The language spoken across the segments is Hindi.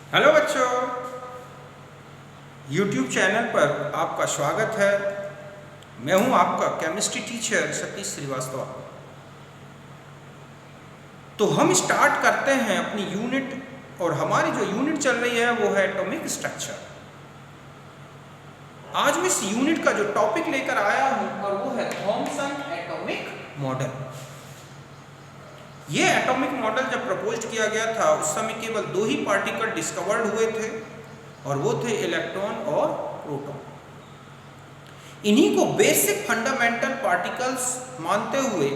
हेलो बच्चों, YouTube चैनल पर आपका स्वागत है। मैं हूं आपका केमिस्ट्री टीचर सतीश श्रीवास्तव। तो हम स्टार्ट करते हैं अपनी यूनिट, और हमारी जो यूनिट चल रही है वो है एटॉमिक स्ट्रक्चर। आज मैं इस यूनिट का जो टॉपिक लेकर आया हूं और वो है थॉमसन एटॉमिक मॉडल। ये एटॉमिक मॉडल जब प्रपोज किया गया था उस समय केवल दो ही पार्टिकल डिस्कवर्ड हुए थे, और वो थे इलेक्ट्रॉन और प्रोटॉन। इन्हीं को बेसिक फंडामेंटल पार्टिकल्स मानते हुए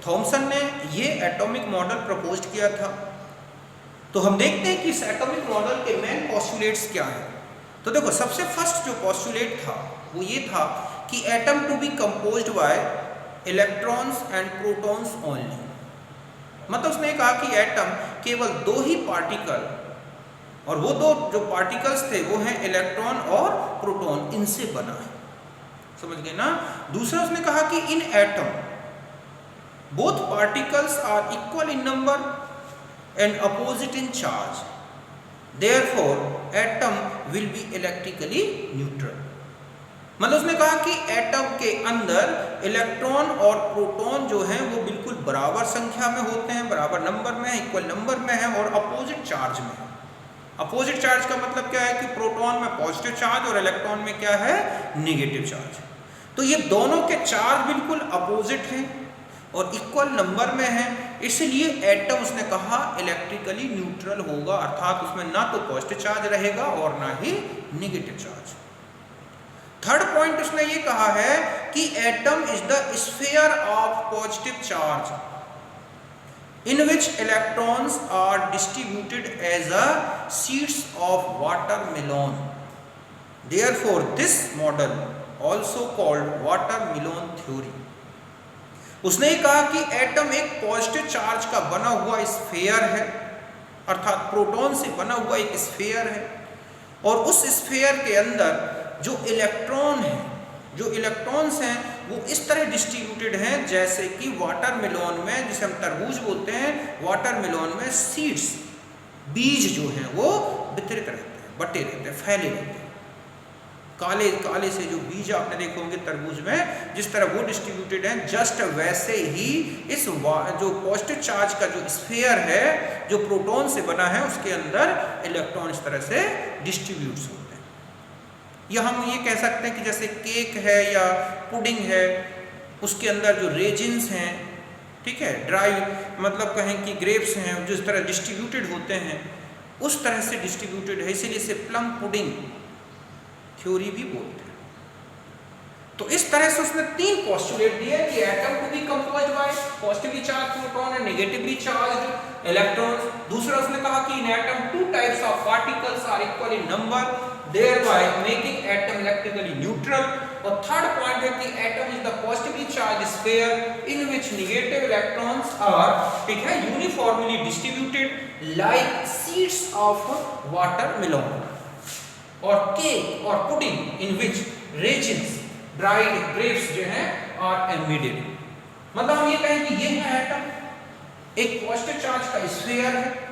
थॉमसन ने ये एटॉमिक मॉडल प्रपोज किया था। तो हम देखते हैं कि इस एटॉमिक मॉडल के मेन पोस्टुलेट्स क्या हैं। तो देखो, सबसे फर्स्ट जो पोस्टुलेट था वो ये था कि atom to be composed by electrons and protons only. मतलब उसने कहा कि एटम केवल दो ही पार्टिकल, और वो दो जो पार्टिकल्स थे वो हैं इलेक्ट्रॉन और प्रोटॉन, इनसे बना है। समझ गए ना। दूसरा उसने कहा कि in atom both particles are equal in number and opposite in charge, therefore atom will be electrically neutral. मतलब उसने कहा कि एटम के अंदर इलेक्ट्रॉन और प्रोटॉन जो हैं वो बिल्कुल बराबर संख्या में होते हैं, बराबर नंबर में है, इक्वल नंबर में है, और अपोजिट चार्ज में है। अपोजिट चार्ज का मतलब क्या है कि प्रोटॉन में पॉजिटिव चार्ज और इलेक्ट्रॉन में क्या है, नेगेटिव चार्ज। तो ये दोनों के चार्ज बिल्कुल अपोजिट हैं और इक्वल नंबर में है, इसलिए एटम उसने कहा इलेक्ट्रिकली न्यूट्रल होगा, अर्थात उसमें ना तो पॉजिटिव चार्ज रहेगा और ना ही नेगेटिव चार्ज। थर्ड पॉइंट उसने ये कहा है कि atom is the sphere of positive charge in which electrons are distributed as a seeds of watermelon. Therefore, this model also called watermelon theory. उसने कहा कि एटम एक पॉजिटिव चार्ज का बना हुआ स्फीयर है, अर्थात प्रोटॉन से बना हुआ एक स्फीयर है, और उस स्फीयर के अंदर जो इलेक्ट्रॉन है, जो इलेक्ट्रॉन्स हैं वो इस तरह डिस्ट्रीब्यूटेड हैं जैसे कि वाटरमेलोन में, जिसे हम तरबूज बोलते हैं, वाटरमेलोन में सीड्स, बीज जो हैं वो वितरित रहते हैं, बटे रहते हैं, फैले रहते हैं। काले काले से जो बीज आपने देखे होंगे तरबूज में, जिस तरह वो डिस्ट्रीब्यूटेड हैं, जस्ट वैसे ही इस जो पॉजिटिव चार्ज का जो स्फीयर है जो प्रोटॉन से बना है उसके अंदर इलेक्ट्रॉन इस तरह से डिस्ट्रीब्यूट होते हैं। या हम ये कह सकते हैं कि जैसे केक है या पुडिंग है, उसके अंदर जो रेजिन्स हैं, ठीक है, ड्राई मतलब कहें कि ग्रेप्स हैं, जो इस तरह डिस्ट्रीब्यूटेड होते हैं, उस तरह से डिस्ट्रीब्यूटेड है, इसीलिए इसे प्लम पुडिंग थ्योरी भी बोलते हैं। तो इस तरह से उसने तीन पोस्टुलेट दिए कि atom to be composed by positively charge proton and negatively charge electrons. दूसरा उसने कहा कि in atom two types of particles are equal in number, thereby making atom electrically neutral. और थर्ड पॉइंट है कि atom is the positively charge sphere in which negative electrons are, ठीक है, uniformly distributed like seeds of watermelon, और केक और pudding in which raisins, dried grapes जो हैं आर एमिटेड। मतलब हम ये कहें कि ये है एटम, एक पॉजिटिव चार्ज का स्फीयर है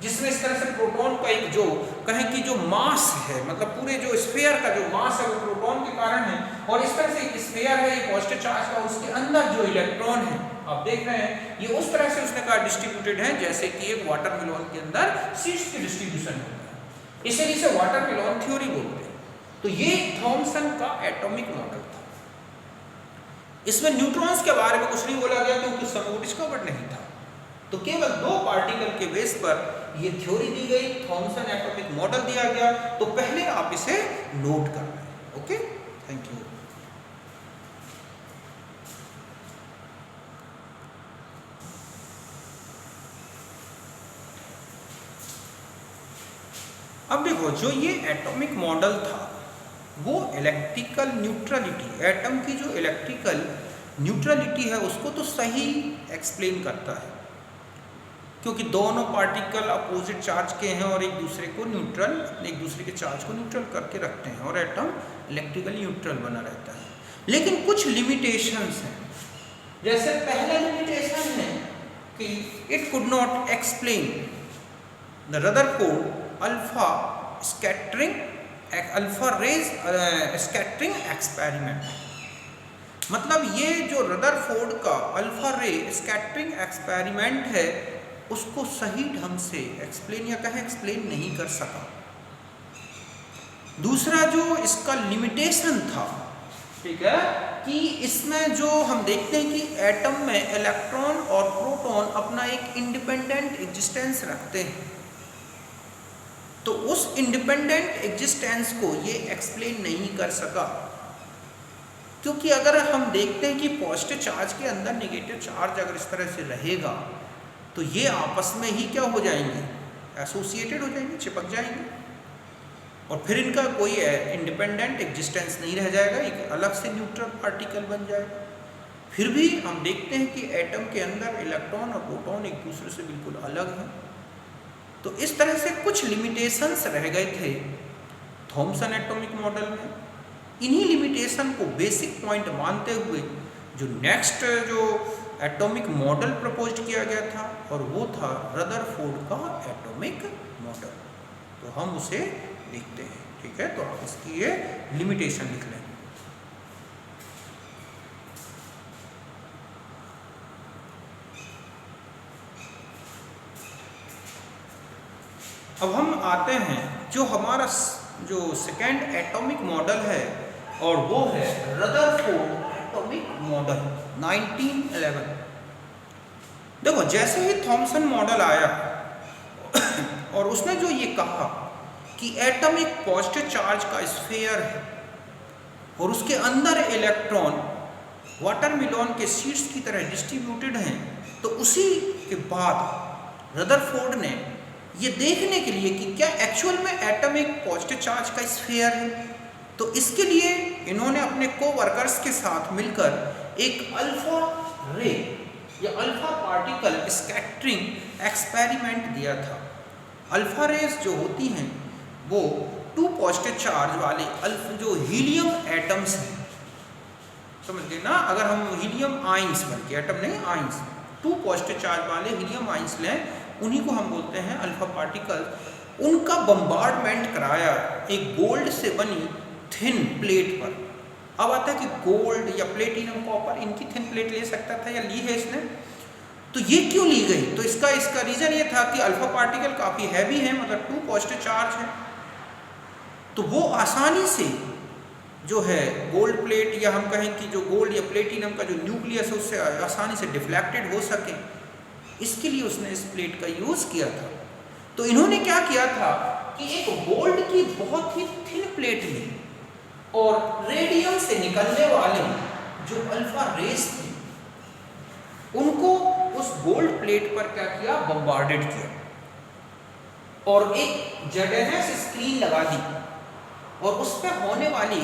जिसमें इस तरह से प्रोटॉन का एक जो कहें कि जो मास है, मतलब पूरे जो स्फीयर का जो मास है वो प्रोटॉन के कारण है, और इस तरह से एक स्फीयर है ये पॉजिटिव चार्ज का, उसके अंदर जो इलेक्ट्रॉन है आप देख रहे हैं ये उस तरह से उसने कहा डिस्ट्रीब्यूटेड है जैसे कि एक वाटरमेलन के अंदर सीड्स की डिस्ट्रीब्यूशन होता है, इसीलिए इसे वाटरमेलन थ्योरी बोलते हैं। तो ये थॉमसन का एटॉमिक मॉडल था। इसमें न्यूट्रॉन्स के बारे में कुछ नहीं बोला गया क्योंकि उस समय वो डिस्कवर्ड नहीं था, तो केवल दो पार्टिकल के बेस पर ये थ्योरी दी गई, थॉमसन एटॉमिक मॉडल दिया गया। तो पहले आप इसे नोट कर रहे हैं। Okay, thank you. अब देखो, जो ये एटॉमिक मॉडल था वो इलेक्ट्रिकल न्यूट्रलिटी, एटम की जो इलेक्ट्रिकल न्यूट्रलिटी है उसको तो सही एक्सप्लेन करता है, क्योंकि दोनों पार्टिकल अपोजिट चार्ज के हैं और एक दूसरे को न्यूट्रल, एक दूसरे के चार्ज को न्यूट्रल करके रखते हैं, और एटम इलेक्ट्रिकली न्यूट्रल बना रहता है। लेकिन कुछ लिमिटेशंस हैं। जैसे पहला लिमिटेशन है कि it could not explain the Rutherford alpha scattering alpha rays scattering experiment. मतलब ये जो रदरफोर्ड का अल्फा रे स्कैटरिंग एक्सपेरिमेंट है उसको सही ढंग से एक्सप्लेन या कहें एक्सप्लेन नहीं कर सका। दूसरा जो इसका लिमिटेशन था, ठीक है, कि इसमें जो हम देखते हैं कि एटम में इलेक्ट्रॉन और प्रोटॉन अपना एक इंडिपेंडेंट एग्जिस्टेंस रखते हैं, तो उस इंडिपेंडेंट एग्जिस्टेंस को ये एक्सप्लेन नहीं कर सका। क्योंकि अगर हम देखते हैं कि पॉजिटिव चार्ज के अंदर नेगेटिव चार्ज अगर इस तरह से रहेगा तो ये आपस में ही क्या हो जाएंगे, एसोसिएटेड हो जाएंगे, चिपक जाएंगे, और फिर इनका कोई इंडिपेंडेंट एग्जिस्टेंस नहीं रह जाएगा, एक अलग से न्यूट्रल पार्टिकल बन जाएगा। फिर भी हम देखते हैं कि एटम के अंदर इलेक्ट्रॉन और प्रोटॉन एक दूसरे से बिल्कुल अलग हैं। तो इस तरह से कुछ लिमिटेशंस रह गए थे थॉमसन एटॉमिक मॉडल में। इन्हीं लिमिटेशन को बेसिक पॉइंट मानते हुए जो नेक्स्ट जो एटॉमिक मॉडल प्रपोज्ड किया गया था और वो था रदरफोर्ड का एटॉमिक मॉडल। तो हम उसे लिखते हैं, ठीक है। तो आप इसकी ये लिमिटेशन लिख लें। अब हम आते हैं जो हमारा जो सेकेंड एटॉमिक मॉडल है और वो है रदरफोर्ड एटॉमिक मॉडल 1911। देखो जैसे ही थॉमसन मॉडल आया और उसने जो ये कहा कि एटम एक पॉजिटिव चार्ज का स्फीयर है और उसके अंदर इलेक्ट्रॉन वाटरमेलन के सीड्स की तरह डिस्ट्रीब्यूटेड हैं, तो उसी के बाद रदरफोर्ड ने ये देखने के लिए कि क्या एक्चुअल में एटम एक पॉजिटिव चार्ज का स्फीयर है, तो इसके लिए इन्होंने अपने कोवर्कर्स के साथ मिलकर एक अल्फा रे या अल्फा पार्टिकल स्कैटरिंग एक्सपेरिमेंट दिया था। अल्फा रेज जो होती हैं वो 2 पॉजिटिव चार्ज वाले जो हीलियम एटम्स हैं, समझ गए ना। अगर हम हीलियम आइंस बल्कि एटम नहीं आइंस 2 पॉजिटिव चार्ज वाले हीलियम आइंस लें, उन्हीं को हम बोलते हैं अल्फा पार्टिकल। उनका बम्बार्डमेंट कराया एक गोल्ड से बनी थिन प्लेट पर। अब आता है कि गोल्ड या प्लेटिनम कॉपर इनकी थिन प्लेट ले सकता था या ली है इसने, तो ये क्यों ली गई? तो इसका रीजन ये था कि अल्फा पार्टिकल काफ़ी हैवी है, मतलब 2 पॉजिटिव चार्ज है, तो वो आसानी से जो है गोल्ड प्लेट या हम कहें कि जो गोल्ड या प्लेटिनम का जो न्यूक्लियस है उससे आसानी से डिफ्लेक्टेड हो सके, इसके लिए उसने इस प्लेट का यूज़ किया था। तो इन्होंने क्या किया था कि एक गोल्ड की बहुत ही थिन प्लेट ली और रेडियम से निकलने वाले जो अल्फा रेस थे उनको उस गोल्ड प्लेट पर क्या किया, बम्बार्डेड किया और एक ZNS स्क्रीन लगा दी और उस पर होने वाली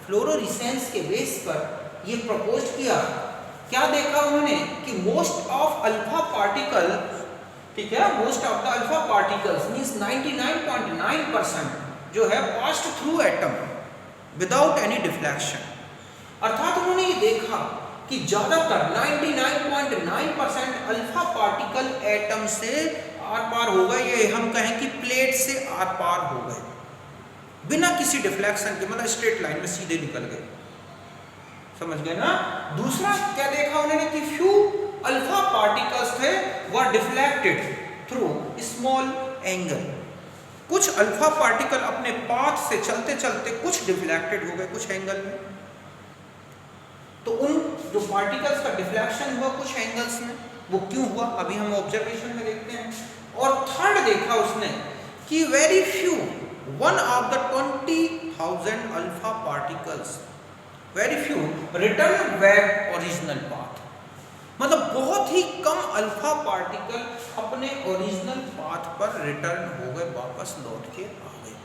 फ्लोरोसेंस के बेस पर ये प्रपोज किया। क्या देखा उन्होंने कि मोस्ट ऑफ अल्फा पार्टिकल, ठीक है, most of the alpha particles means 99.9% जो है passed through atom without any deflection. अर्थात उन्होंने ये देखा कि ज्यादातर 99.9% अल्फा पार्टिकल एटम से आर पार हो गए, ये हम कहें कि प्लेट से आर पार हो गए बिना किसी डिफ्लेक्शन के, मतलब स्ट्रेट लाइन में सीधे निकल गए, समझ गए ना। दूसरा क्या देखा उन्होंने कि फ्यू अल्फा पार्टिकल्स थे वर डिफ्लेक्टेड थ्रू स्मॉल एंगल। कुछ अल्फा पार्टिकल अपने पाथ से चलते चलते कुछ डिफ्लेक्टेड हो गए कुछ एंगल में। तो उन जो पार्टिकल्स का डिफ्लेक्शन हुआ कुछ एंगल्स में, वो क्यों हुआ अभी हम ऑब्जर्वेशन में देखते हैं। और थर्ड देखा उसने कि very few 1 of the 20,000 alpha particles very few return back original path, मतलब बहुत ही कम अल्फा पार्टिकल अपने ओरिजिनल पाथ पर रिटर्न हो गए, वापस लौट के आ गए।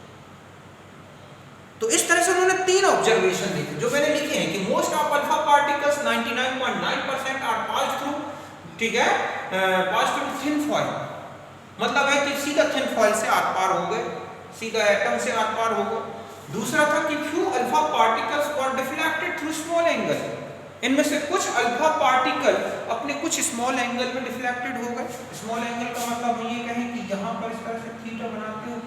तो इस तरह से उन्होंने 3 ऑब्जर्वेशन देखे जो मैंने लिखे हैं कि most of alpha particles 99.9% are passed through, ठीक है, पास्ड थ्रू थिन फॉइल, मतलब है कि सीधा थिन फॉइल से आर पार हो गए, सीधा एटम से आर पार हो गए। दूसरा था कि फ्यू अल्फा पार्टिकल्स वर डिफ्लेक्टेड थ्रू स्मॉल एंगल, इनमें से कुछ अल्फा पार्टिकल अपने कुछ स्मॉल एंगल में डिफ्लेक्टेड हो गए। स्मॉल एंगल का मतलब हम ये कहें कि यहाँ पर इस तरह से थीटा बनाते हो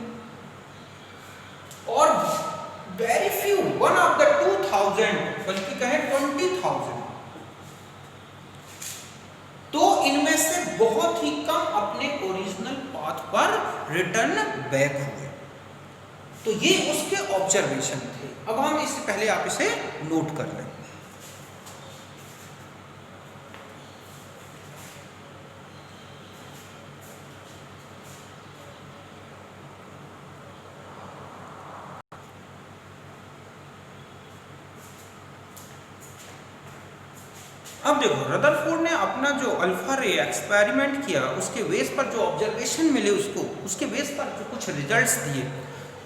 बहुत ही कम अपने ओरिजिनल पाथ पर रिटर्न बैक हुए। तो ये उसके ऑब्जर्वेशन थे। अब हम इससे पहले आप इसे नोट कर लें। अब देखो, रदरफोर्ड ने अपना जो अल्फा रे एक्सपेरिमेंट किया उसके बेस पर जो ऑब्जर्वेशन मिले उसको, उसके बेस पर जो कुछ रिजल्ट्स दिए।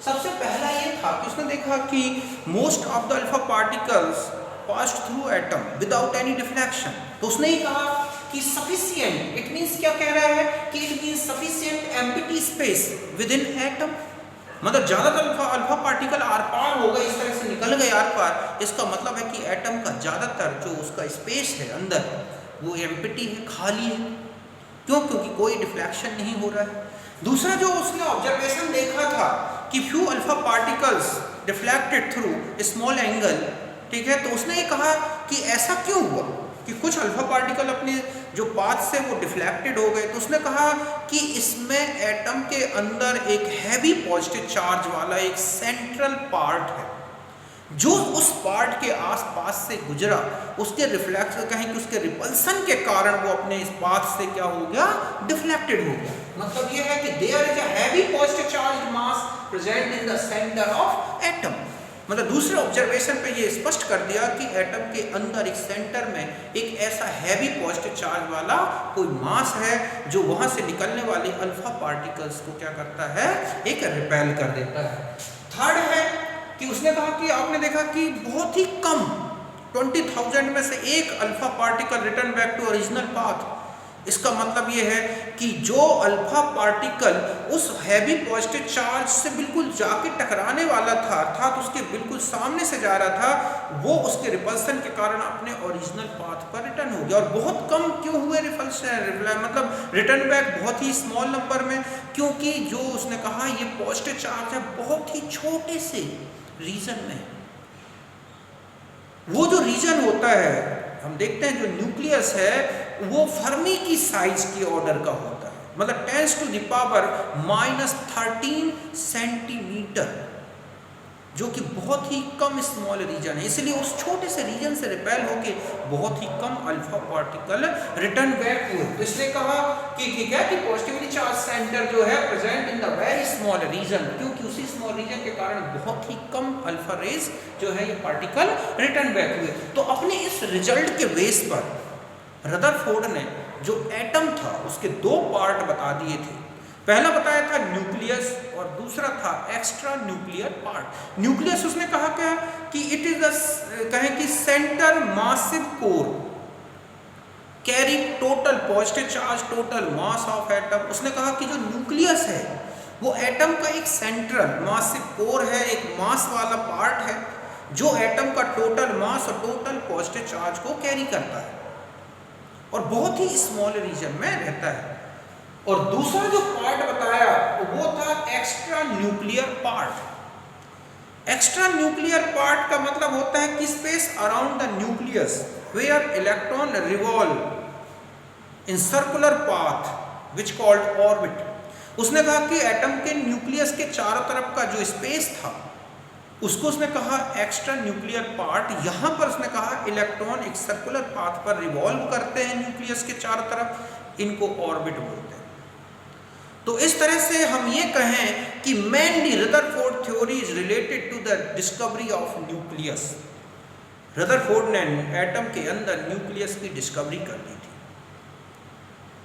सबसे पहला ये था कि उसने देखा कि most of the alpha particles passed through atom without any deflection. तो उसने ये कहा कि सफिशिएंट, इट मींस क्या कह रहा है कि it means sufficient empty space with in atom, मतलब ज्यादातर अल्फा पार्टिकल आर पार हो गए, इस तरह से निकल गए आर पार। इसका मतलब है कि एटम का ज्यादातर जो उसका स्पेस है अंदर वो एम्प्टी है, खाली है। क्यों? क्योंकि कोई डिफ्लेक्शन नहीं हो रहा है। दूसरा जो उसने ऑब्जर्वेशन देखा था कि few alpha particles deflected through small angle, ठीक है, तो उसने ये कहा कि ऐसा क्यों हुआ कि कुछ अल्फा पार्टिकल अपने जो पाथ से वो डिफ्लेक्टेड हो गए। तो उसने कहा कि इसमें एटम के अंदर एक हैवी पॉजिटिव चार्ज वाला एक सेंट्रल पार्ट है, जो उस पार्ट के आसपास से गुजरा, उसके रिफ्लेक्स कहें कि उसके रिपल्सन के कारण वो अपने इस पाथ से क्या हो गया, डिफ्लेक्टेड हो गया। मतलब ये है कि there is a heavy positive charge mass present in the centre of atom. मतलब दूसरे ऑब्जर्वेशन पे ये स्पष्ट कर दिया कि एटम के अंदर एक सेंटर में एक ऐसा हैवी पॉजिटिव चार्ज वाला कोई मास है जो वहां से निकलने वाले अल्फा पार्टिकल्स को क्या करता है, एक रिपेल कर देता है। थर्ड है कि उसने कहा कि आपने देखा कि बहुत ही कम 20,000 में से एक alpha particle return back to original path. इसका मतलब ये है कि जो अल्फा पार्टिकल उस हैवी पॉजिटिव चार्ज से बिल्कुल जाके टकराने वाला था, अर्थात उसके बिल्कुल सामने से जा रहा था, वो उसके रिपल्सन के कारण अपने ओरिजिनल पाथ पर रिटर्न हो गया। और बहुत कम क्यों हुए रिपल्सन, मतलब रिटर्न बैक बहुत ही स्मॉल नंबर में, क्योंकि जो उसने कहा ये पॉजिटिव चार्ज है बहुत ही छोटे से रीजन में। वो जो रीजन होता है, हम देखते हैं जो न्यूक्लियस है वो फर्मी की साइज के ऑर्डर का होता है, मतलब 10 टू द पावर -13 सेंटीमीटर, जो कि बहुत ही कम स्मॉल रीजन है। इसलिए उस छोटे से रीजन से रिपेल होके बहुत ही कम अल्फा पार्टिकल रिटर्न बैक हुए। तो इसने कहा कि ठीक है कि पॉजिटिवली चार्ज सेंटर जो है present in the very small region, क्योंकि उसी स्मॉल रीजन के कारण बहुत ही कम अल्फा रेज जो है ये पार्टिकल रिटर्न बैक हुए। तो अपने इस रिजल्ट के बेस पर रदरफोर्ड ने जो एटम था उसके दो पार्ट बता दिए थे। पहला बताया था न्यूक्लियस और दूसरा था एक्स्ट्रा न्यूक्लियर पार्ट। न्यूक्लियस उसने कहा क्या कि इट इज कहें कि centre massive core carry total positive charge total mass of atom. उसने कहा कि जो न्यूक्लियस है वो एटम का एक सेंट्रल मासिव कोर है, एक मास वाला पार्ट है जो एटम का टोटल मास और टोटल पॉजिटिव चार्ज को कैरी करता है और बहुत ही स्मॉल रीजन में रहता है। और दूसरा जो पार्ट बताया वो था extra nuclear part. Extra nuclear part का मतलब होता है कि space around the nucleus where electron revolve in circular path which called orbit. उसने कहा कि एटम के न्यूक्लियस के चारों तरफ का जो स्पेस था उसको उसने कहा एक्स्ट्रा न्यूक्लियर पार्ट। यहां पर उसने कहा इलेक्ट्रॉन एक सर्कुलर पाथ पर रिवॉल्व करते हैं न्यूक्लियस के चारों तरफ, इनको ऑर्बिट बोलते हैं। तो इस तरह से हम ये कहें कि mainly Rutherford theory is related to the discovery of nucleus. Rutherford ने एटम के अंदर न्यूक्लियस की डिस्कवरी कर दी थी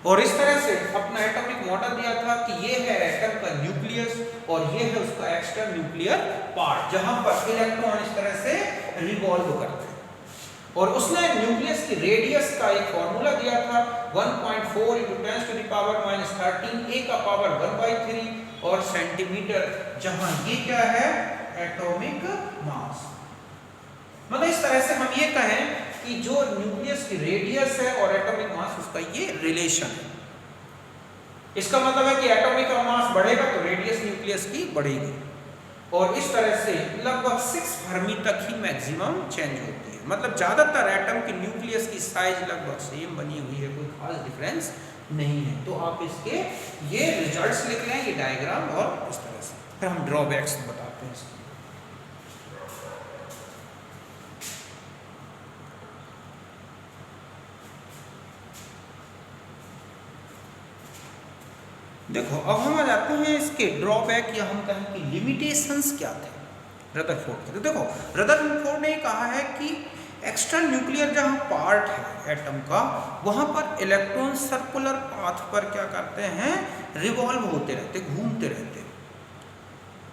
और इस तरह से अपना एटॉमिक मॉडल दिया था कि ये है एटम का न्यूक्लियस और ये है उसका एक्स्ट्रा न्यूक्लियर पार्ट जहां पर इलेक्ट्रॉन इस तरह से रिवॉल्व करते हैं। और उसने न्यूक्लियस की रेडियस का एक फॉर्मूला दिया था 1.4 × 10⁻13 a का पावर 1/3 और सेंटीमीटर, जहां ये क्या है एटॉमिक मास। मतलब इस तरह से हम ये कहें कि जो न्यूक्लियस की रेडियस है और एटॉमिक मास उसका ये रिलेशन है। इसका मतलब है कि एटॉमिक मास बढ़ेगा तो रेडियस न्यूक्लियस की बढ़ेगी और इस तरह से लगभग 6 फर्मी तक ही मैक्सिमम चेंज होती है। मतलब ज्यादातर एटम की न्यूक्लियस की साइज लगभग सेम बनी हुई है, कोई खास डिफरेंस नहीं है। तो आप इसके ये रिजल्ट्स लिख लें, ये डायग्राम, और इस तरह से फिर हम ड्रॉबैक्स बताते हैं इसके। देखो अब हम आ जाते हैं इसके ड्रॉबैक, या हम कहें कि लिमिटेशंस क्या थे रदरफोर्ड के। तो देखो रदरफोर्ड ने कहा है कि एक्स्ट्रा न्यूक्लियर जहाँ पार्ट है एटम का, वहाँ पर इलेक्ट्रॉन सर्कुलर पाथ पर क्या करते हैं, रिवॉल्व होते रहते, घूमते रहते।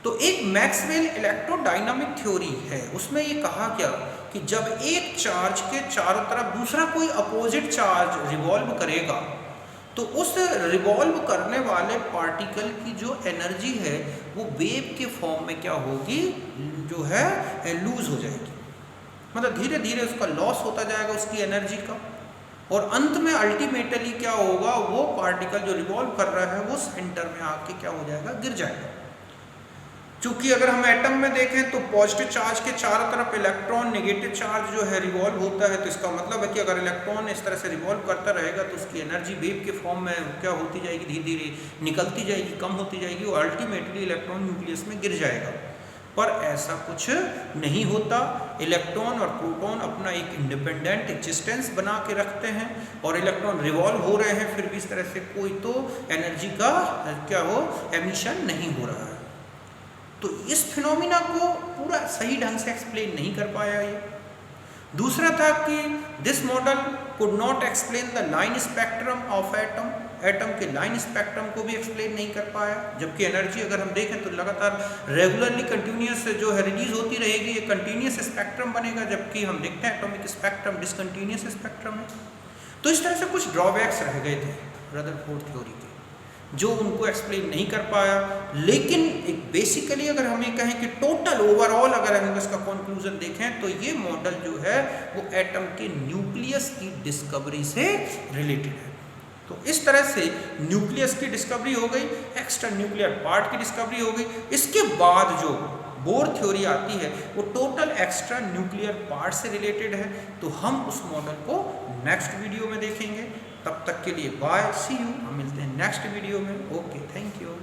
तो एक मैक्सवेल इलेक्ट्रोडायनामिक थ्योरी है, उसमें ये कहा क्या कि जब एक चार्ज के चारों तरफ दूसरा कोई अपोजिट चार्ज रिवॉल्व करेगा, तो उस रिवॉल्व करने वाले पार्टिकल की जो एनर्जी है वो वेव के फॉर्म में क्या होगी, जो है लूज हो जाएगी, मतलब धीरे धीरे उसका लॉस होता जाएगा उसकी एनर्जी का, और अंत में अल्टीमेटली क्या होगा, वो पार्टिकल जो रिवॉल्व कर रहा है वो सेंटर में आके क्या हो जाएगा, गिर जाएगा। चूंकि अगर हम एटम में देखें तो पॉजिटिव चार्ज के चारों तरफ इलेक्ट्रॉन, नेगेटिव चार्ज जो है रिवॉल्व होता है, तो इसका मतलब है कि अगर इलेक्ट्रॉन इस तरह से रिवॉल्व करता रहेगा तो उसकी एनर्जी वेव के फॉर्म में क्या होती जाएगी, धीरे धीरे निकलती जाएगी, कम होती जाएगी, और अल्टीमेटली इलेक्ट्रॉन न्यूक्लियस में गिर जाएगा। पर ऐसा कुछ नहीं होता। इलेक्ट्रॉन और प्रोटॉन अपना एक इंडिपेंडेंट एग्जिस्टेंस बना के रखते हैं, और इलेक्ट्रॉन रिवॉल्व हो रहे हैं, फिर भी इस तरह से कोई तो एनर्जी का क्या हो, एमिशन नहीं हो रहा है। तो इस फिनोमिना को पूरा सही ढंग से एक्सप्लेन नहीं कर पाया ये। दूसरा था कि this model could not explain the line spectrum of atom, atom के लाइन स्पेक्ट्रम को भी एक्सप्लेन नहीं कर पाया, जबकि एनर्जी अगर हम देखें तो लगातार रेगुलरली कंटिन्यूस जो है रिलीज होती रहेगी, ये कंटिन्यूस स्पेक्ट्रम बनेगा, जबकि हम देखते हैं एटॉमिक स्पेक्ट्रम डिसकंटिन्यूस स्पेक्ट्रम है। तो इस तरह से कुछ ड्रॉबैक्स रह गए थे रदरफोर्ड थ्योरी के, जो उनको एक्सप्लेन नहीं कर पाया। लेकिन एक बेसिकली अगर हम ये कहें कि टोटल ओवरऑल अगर हम इसका कंक्लूजन देखें तो ये मॉडल जो है वो एटम के न्यूक्लियस की डिस्कवरी से रिलेटेड है। तो इस तरह से न्यूक्लियस की डिस्कवरी हो गई, एक्स्ट्रा न्यूक्लियर पार्ट की डिस्कवरी हो गई। इसके बाद जो बोर थ्योरी आती है वो टोटल एक्स्ट्रा न्यूक्लियर पार्ट से रिलेटेड है। तो हम उस मॉडल को नेक्स्ट वीडियो में देखेंगे। तब तक के लिए बाय, सी यू, हम मिलते हैं नेक्स्ट वीडियो में। Okay, thank you.